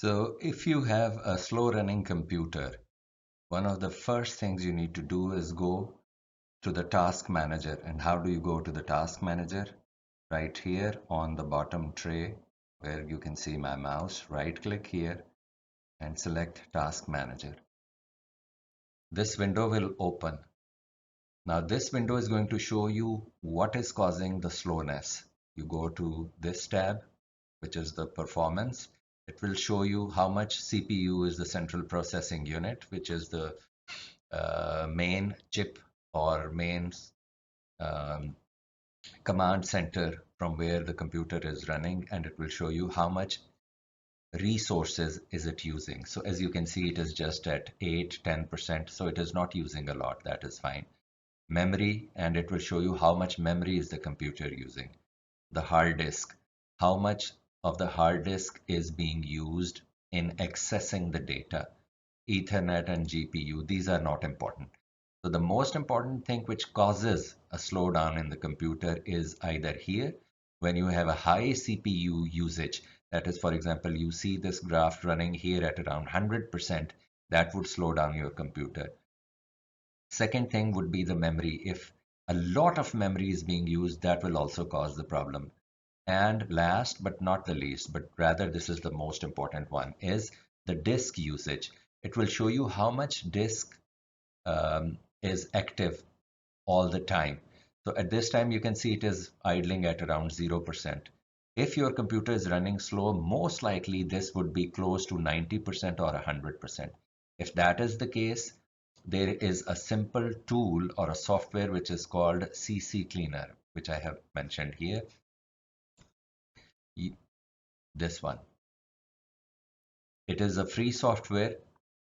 So if you have a slow running computer, one of the first things you need to do is go to the task manager. And how do you go to the task manager? Right here on the bottom tray where you can see my mouse, right click here and select task manager. This window will open. Now this window is going to show you what is causing the slowness. You go to this tab, which is the performance. It will show you how much CPU is the central processing unit, which is the main chip or main um, command center from where the computer is running, and it will show you how much resources is it using. So as you can see, it is just at 8-10%, so it is not using a lot. That is fine. Memory, and it will show you how much memory is the computer using. The hard disk, how much of the hard disk is being used in accessing the data. Ethernet and GPU, these are not important. So the most important thing which causes a slowdown in the computer is either here, when you have a high CPU usage, that is, for example, you see this graph running here at around 100%, that would slow down your computer. Second thing would be the memory. If a lot of memory is being used, that will also cause the problem. And last but not the least, but rather this is the most important one, is the disk usage. It will show you how much disk is active all the time. So at this time, you can see it is idling at around 0%. If your computer is running slow, most likely this would be close to 90% or 100%. If that is the case, there is a simple tool or a software which is called CCleaner, which I have mentioned here. This one. It is a free software.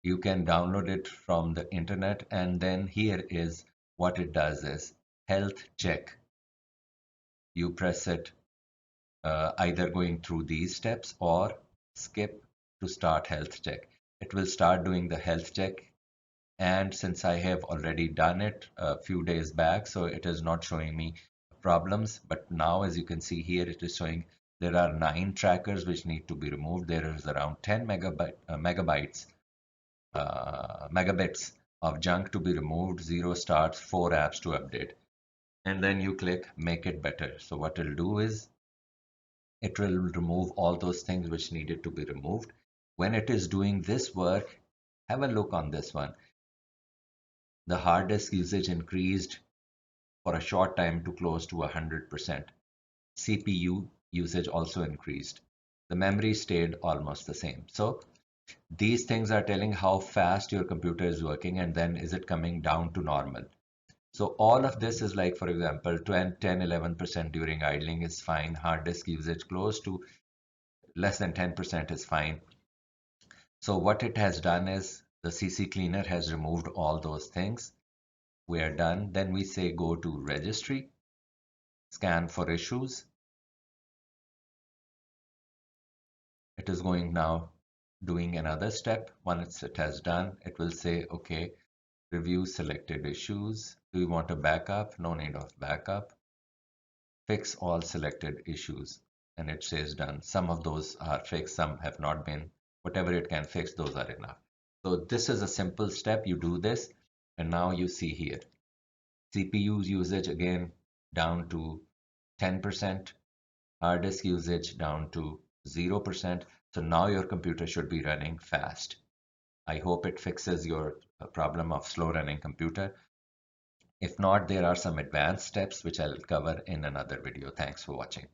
You can download it from the internet, and then here is what it does is health check. You press it either going through these steps or skip to start health check. It will start doing the health check, and since I have already done it a few days back, so it is not showing me problems. But now, as you can see here, it is showing there are 9 trackers which need to be removed. There is around 10 megabits of junk to be removed, 0 starts, 4 apps to update. And then you click make it better. So what it'll do is it will remove all those things which needed to be removed. When it is doing this work, have a look on this one. The hard disk usage increased for a short time to close to 100%. CPU usage also increased. The memory stayed almost the same. So these things are telling how fast your computer is working, and then is it coming down to normal. So all of this is like, for example, 10-11% during idling is fine. Hard disk usage close to less than 10% is fine. So what it has done is the CCleaner has removed all those things. We are done. Then we say go to registry, scan for issues. It is going now doing another step. Once it has done, it will say, okay, review selected issues. Do you want a backup? No need of backup. Fix all selected issues. And it says done. Some of those are fixed, some have not been. Whatever it can fix, those are enough. So this is a simple step. You do this, and now you see here. CPU usage again down to 10%. Hard disk usage down to 0%. So now your computer should be running fast. I hope it fixes your problem of slow running computer. If not, there are some advanced steps which I'll cover in another video. Thanks for watching.